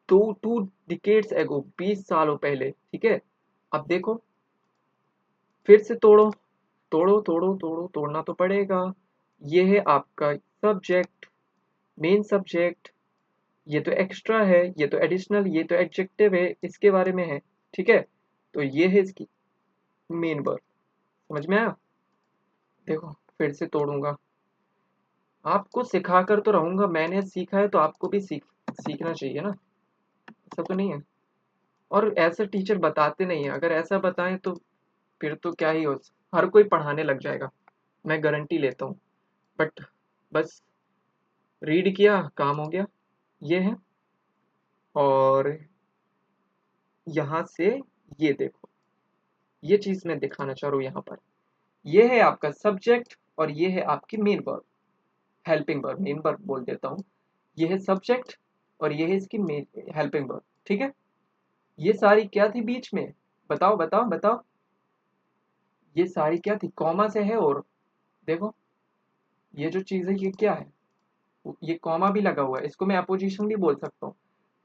2 डिकेड्स एगो, 20 सालों पहले। ठीक है, अब देखो फिर से तोड़ो तोड़ो तोड़ो तोड़ो, तोड़ना तो पड़ेगा। ये है आपका सब्जेक्ट, मेन सब्जेक्ट। ये तो एक्स्ट्रा है, ये तो एडिशनल, ये तो एडजेक्टिव है, इसके बारे में है। ठीक है, तो ये है इसकी मेन वर्ब। समझ में आया? देखो फिर से तोड़ूंगा, आपको सिखाकर तो रहूंगा, मैंने सीखा है तो आपको भी सीखना चाहिए ना, ऐसा तो नहीं है। और ऐसा टीचर बताते नहीं है, अगर ऐसा बताएं तो फिर तो क्या ही हो, हर कोई पढ़ाने लग जाएगा, मैं गारंटी लेता हूँ। बट बस रीड किया, काम हो गया। ये है, और यहाँ से ये देखो, ये चीज मैं दिखाना चाह रहा हूँ यहाँ पर। ये है आपका सब्जेक्ट और ये है आपकी main verb, helping verb, main verb बोल देता हूँ। ये है सब्जेक्ट और ये है इसकी मेन हेल्पिंग वर्ब। ठीक है, ये सारी क्या थी बीच में, बताओ बताओ बताओ। ये सारी क्या थी, कॉमा से है। और देखो ये जो चीज है ये क्या है, ये कॉमा भी लगा हुआ है, इसको मैं अपोजिशन भी बोल सकता हूँ।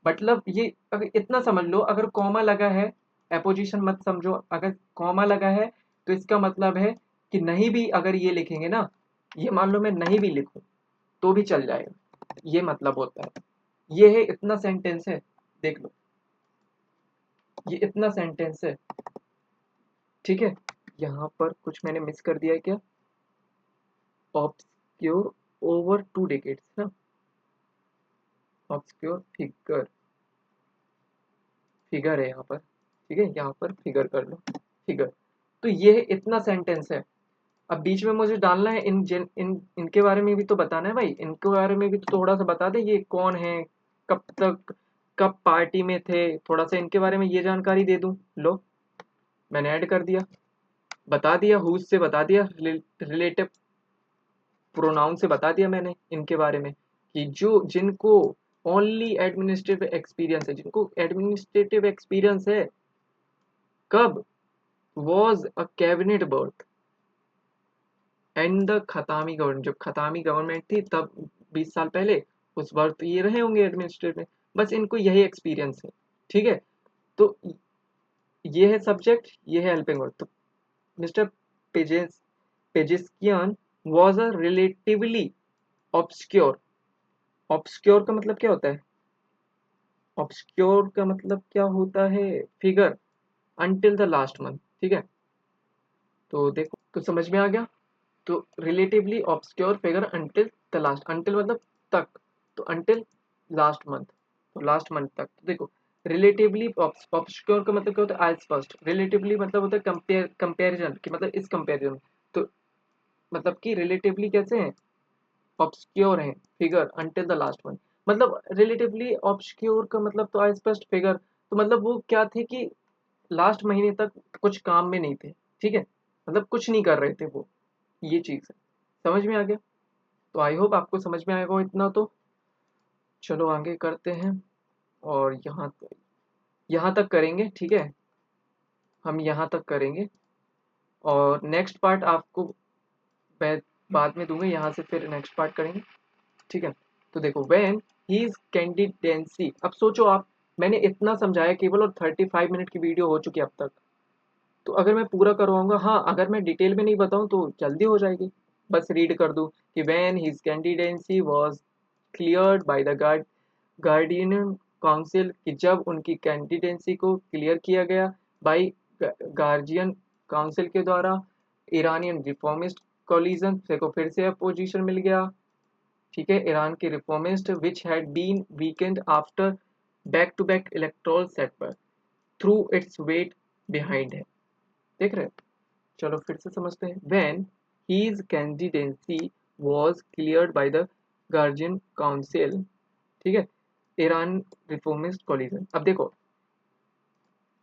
मतलब ये अगर इतना समझ लो, अगर कॉमा लगा है, अपोजिशन मत समझो, अगर कॉमा लगा है तो इसका मतलब है कि नहीं भी अगर ये लिखेंगे ना, ये मान लो मैं नहीं भी लिखूं तो भी चल जाएगा, ये मतलब होता है। ये है, इतना सेंटेंस है, देख लो, ये इतना सेंटेंस है। ठीक है, यहाँ पर कुछ मैंने मिस कर दिया है क्या, ऑब्सक्योर ओवर 2 डिकेड्स ना, ऑब्सक्योर फिगर, फिगर है यहाँ पर। ठीक है, यहाँ पर फिगर कर लो, फिगर। तो ये है, इतना सेंटेंस है। अब बीच में मुझे डालना है इनके बारे में भी तो बताना है भाई, इनके बारे में भी तो थोड़ा सा बता दे, ये कौन है, कब तक, कब पार्टी में थे, थोड़ा सा इनके बारे में ये जानकारी दे दूं। लो मैंने ऐड कर दिया, बता दिया, हुज से बता दिया, रिलेटिव प्रोनाउन से बता दिया मैंने इनके बारे में, कि जो जिनको ओनली एडमिनिस्ट्रेटिव एक्सपीरियंस है, जिनको एडमिनिस्ट्रेटिव एक्सपीरियंस है, कब, was a cabinet berth and the Khatami government, जब खतामी गवर्नमेंट थी तब 20 साल पहले, उस वक्त ये रहे होंगे एडमिनिस्ट्रेटिव में। बस इनको यही एक्सपीरियंस है। ठीक है, तो ये है सब्जेक्ट, ये है हेल्पिंग वर्ब। तो मिस्टर पेजेस Pezeshkian was a relatively obscure. Obscure का मतलब क्या होता है, ऑब्सक्योर का मतलब क्या होता है, figure until the last month. ठीक है, तो देखो तो समझ में आ गया। तो relatively obscure figure until the last, until मतलब तक, तो अंटिल लास्ट मंथ, तो लास्ट मंथ तक। तो देखो रिलेटिवली ऑब्सक्योर का मतलब क्या होता है, एज फर्स्ट। रिलेटिवली मतलब होता है कंपेरिजन, कि मतलब इस कंपेरिजन। तो मतलब कि रिलेटिवली कैसे हैं, ऑब्सक्योर हैं, figure until the last month. मतलब रिलेटिवली ऑब्सक्योर का मतलब तो अस्पष्ट, फिगर तो मतलब वो क्या थे कि लास्ट महीने तक कुछ काम में नहीं थे। ठीक है, मतलब कुछ नहीं कर रहे थे वो, ये चीज है। समझ में आ गया? तो आई होप आपको समझ में आएगा इतना तो। चलो आगे करते हैं, और यहाँ तक करेंगे। ठीक है, हम यहाँ तक करेंगे, और नेक्स्ट पार्ट आपको मैं बाद में दूंगा, यहाँ से फिर नेक्स्ट पार्ट करेंगे। ठीक है, तो देखो व्हेन हीज कैंडिडेंसी। अब सोचो आप, मैंने इतना समझाया केवल, और 35 मिनट की वीडियो हो चुकी है अब तक। तो अगर मैं पूरा करवाऊंगा, हाँ अगर मैं डिटेल में नहीं बताऊं तो जल्दी हो जाएगी। बस रीड कर दूं कि when his candidacy was cleared by the Guardian Council, कि जब उनकी कैंडिडेंसी को क्लियर किया गया बाय गार्जियन काउंसिल के द्वारा, ईरानियन रिफॉर्मिस्ट कोलिजन, देखो फिर से अपोजिशन मिल गया। ठीक है, ईरान के reformist which had been weakened after back to back electoral setback through its weight behind है। देख रहे हैं? चलो फिर से समझते हैं। When his candidacy was cleared by the Guardian Council, ठीक है, ईरान रिफॉर्मिस्ट कोलिजन। अब देखो,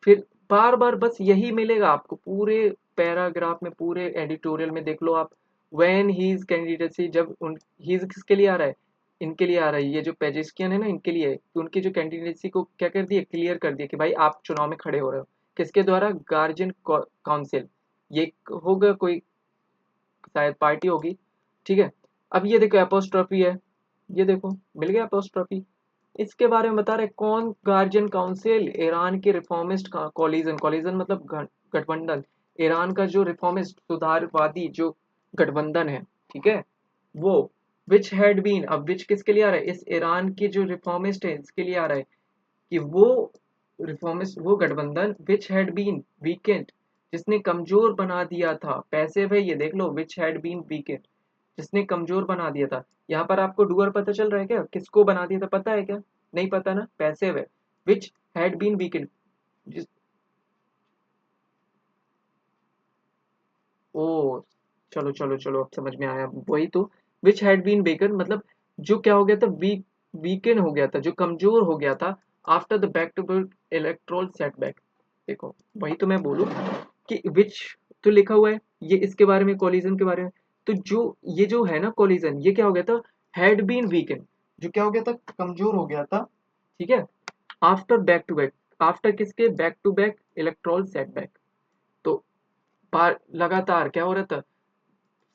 फिर बार बार बस यही मिलेगा आपको पूरे पैराग्राफ में, पूरे एडिटोरियल में देख लो आप। व्हेन हीज कैंडिडेसी, जब उन हीज किसके लिए आ रहा है, इनके लिए आ रहा है, ये जो पेजेस्कियन है ना इनके लिए है, कि उनकी जो कैंडिडेसी को क्या कर दिया, क्लियर कर दिया कि भाई आप चुनाव में खड़े हो रहे हो। किसके द्वारा, गार्जियन काउंसिल, ये होगा कोई शायद पार्टी होगी। ठीक है, अब ये देखो एपोस्ट्रोफी है, ये देखो मिल गया एपोस्ट्रोफी। इसके बारे में बता रहे कौन, गार्जियन काउंसिल, ईरान के रिफॉर्मिस्ट का कॉलिजन, कॉलिजन मतलब गठबंधन, ईरान का जो रिफॉर्मिस्ट सुधारवादी जो गठबंधन है, ठीक है, वो विच हैड बीन, अब विच किसके लिए आ रहा है, इस ईरान के जो रिफॉर्मिस्ट है इसके लिए आ रहा है, कि वो रिफॉर्मिस्ट, वो गठबंधन विच हैड बीन वीकेंड, जिसने कमजोर बना दिया था, पैसिव है ये देख लो, विच हैड बीन वीकेंड, जिसने कमजोर बना दिया था। यहाँ पर आपको डूअर पता चल रहा है क्या, किसको बना दिया था पता है क्या, नहीं पता ना, पैसिव है। विच हैड बीन वीकेंड, जिस, ओ चलो चलो चलो अब समझ में आया, वही तो, विच हैड बीन वेकन मतलब जो क्या हो गया था, वीकेंड हो गया था, जो कमजोर हो गया था, after the back to back electoral setback. देखो वही तो मैं बोलूं कि विच तो लिखा हुआ है, ये इसके बारे में, कोलिजन के बारे में। तो जो ये जो है ना कोलिजन, ये क्या हो गया था, हैड बीन वीकेंड, जो क्या हो गया था, कमजोर हो गया था। ठीक है, after back to back, after किसके, back to back electoral setback. तो बार लगातार क्या हो रहा था,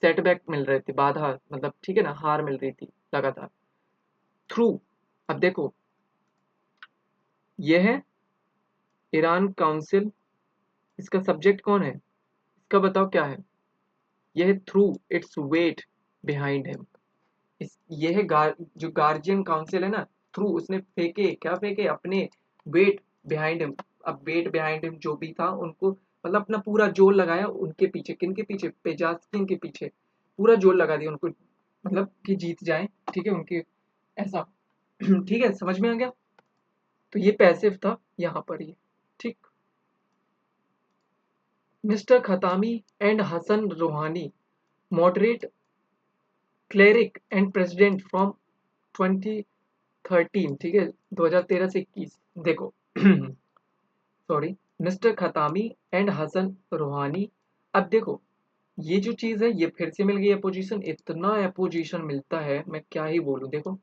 सेटबैक मिल रहे थे, बाधा मतलब, ठीक है ना, हार मिल रही थी लगातार, थ्रू। अब देखो ये है ईरान काउंसिल, इसका सब्जेक्ट कौन है, इसका बताओ क्या है, यह है through its weight behind him. इस ये है जो गार्जियन काउंसिल है ना, थ्रू उसने फेंके, क्या फेंके, अपने वेट बिहाइंड हिम। अब वेट बिहाइंड हिम जो भी था उनको, मतलब अपना पूरा जोर लगाया उनके पीछे, किनके पीछे, पेजास्किन के पीछे, पूरा जोर लगा दिया उनको, मतलब कि जीत जाए। ठीक है, उनके ऐसा ठीक है, समझ में आ गया। तो ये पैसिव था यहाँ पर ये। ठीक, मिस्टर खतामी एंड हसन रूहानी, moderate cleric and president from 2013, ठीक है, 2013 से 21। देखो सॉरी, मिस्टर खतामी एंड हसन रूहानी। अब देखो ये जो चीज है ये फिर से मिल गई अपोजिशन, इतना अपोजिशन मिलता है मैं क्या ही बोलूं। देखो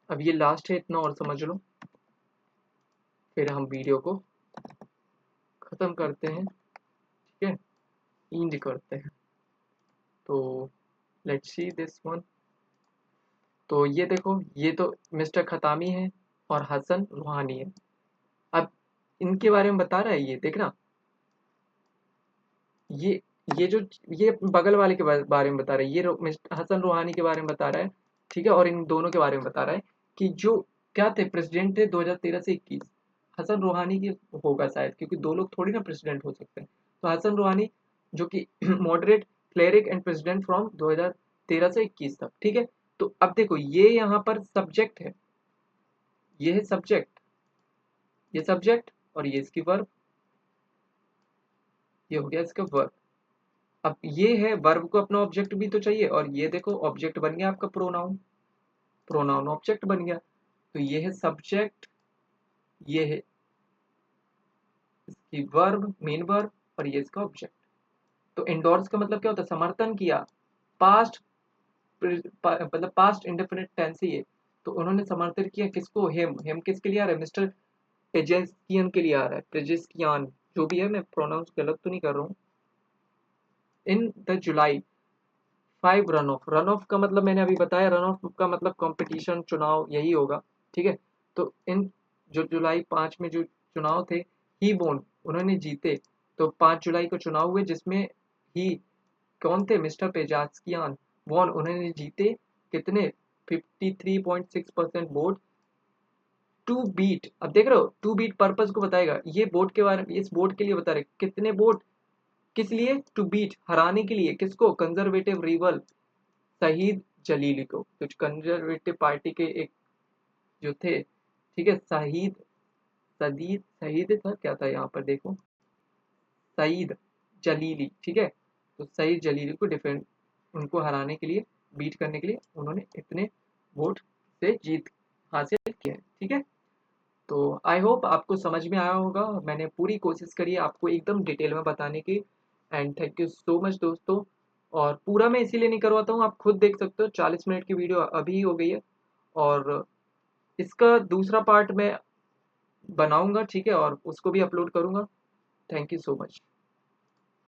अब ये लास्ट है, इतना और समझ लो, फिर हम वीडियो को खत्म करते हैं। ठीक है, एंड करते हैं। तो लेट्स सी दिस वन। तो ये देखो, ये तो मिस्टर खतामी है और हसन रूहानी है। अब इनके बारे में बता रहा है, ये देखना, ये ये जो, ये बगल वाले के बारे में बता रहा है, ये मिस्टर हसन रूहानी के बारे में बता रहा है। ठीक है, और इन दोनों के बारे में बता रहा है कि जो क्या थे, प्रेसिडेंट थे 2013 से 21, हसन रूहानी की होगा शायद, क्योंकि दो लोग थोड़ी ना प्रेसिडेंट हो सकते हैं। तो हसन रूहानी जो कि moderate cleric and president from 2013 से 21 तक। ठीक है, तो अब देखो ये यहाँ पर सब्जेक्ट है, ये है सब्जेक्ट, ये सब्जेक्ट, और ये इसकी वर्ब, ये हो गया इसका वर्ब। अब ये है वर्ब को अपना ऑब्जेक्ट भी तो चाहिए, और ये देखो ऑब्जेक्ट बन गया आपका प्रोनाउन, प्रोनाउन ऑब्जेक्ट बन गया। तो ये है सब्जेक्ट, ये है इसकी वर्ब, मेन वर्ब, और ये इसका ऑब्जेक्ट। तो इंडोर्स का मतलब क्या होता है, समर्थन किया, पास्ट, मतलब पास्ट इंडेफिनिट टेंस है ये। तो उन्होंने समर्थन किया किसको, हिम किसके लिए आ रहा है, मिस्टर पेजेस्कियन के लिए आ रहा है, पेजेस्कियान जो भी है, मैं प्रोनाउंस गलत तो नहीं कर रहा हूँ। In the July 5 run of का मतलब मैंने अभी बताया, रन ऑफ का मतलब कंपटीशन, चुनाव यही होगा, ठीक है। तो इन जो जुलाई 5 में जो चुनाव थे, ही वोन, उन्होंने जीते। तो 5 जुलाई को चुनाव हुए जिसमें ही कौन थे, मिस्टर पेजास्कियान वॉन, उन्होंने जीते कितने, 53.6% वोट टू बीट। अब देख रहे हो, टू बीट पर्पस को बताएगा, ये वोट के बारे में, इस वोट के लिए बता रहे कितने वोट, किस लिए, टू बीट, हराने के लिए, किसको, कंजर्वेटिव रिवल शहीद जलीली को। तो कंजर्वेटिव पार्टी के एक जो थे, ठीक है, शहीद, सदीद शहीद था, क्या था यहाँ पर देखो, सईद जलीली, ठीक है। तो सईद जलीली को डिफेंड, उनको हराने के लिए, बीट करने के लिए उन्होंने इतने वोट से जीत हासिल किया है, ठीक है। तो आई होप आपको समझ में आया होगा, मैंने पूरी कोशिश करी है आपको एकदम डिटेल में बताने की। And thank you so much दोस्तों। और पूरा मैं इसीलिए नहीं करवाता हूँ, आप खुद देख सकते हो, 40 मिनट की वीडियो अभी हो गई है। और इसका दूसरा पार्ट मैं बनाऊंगा, ठीक है, और उसको भी अपलोड करूंगा। Thank you so much.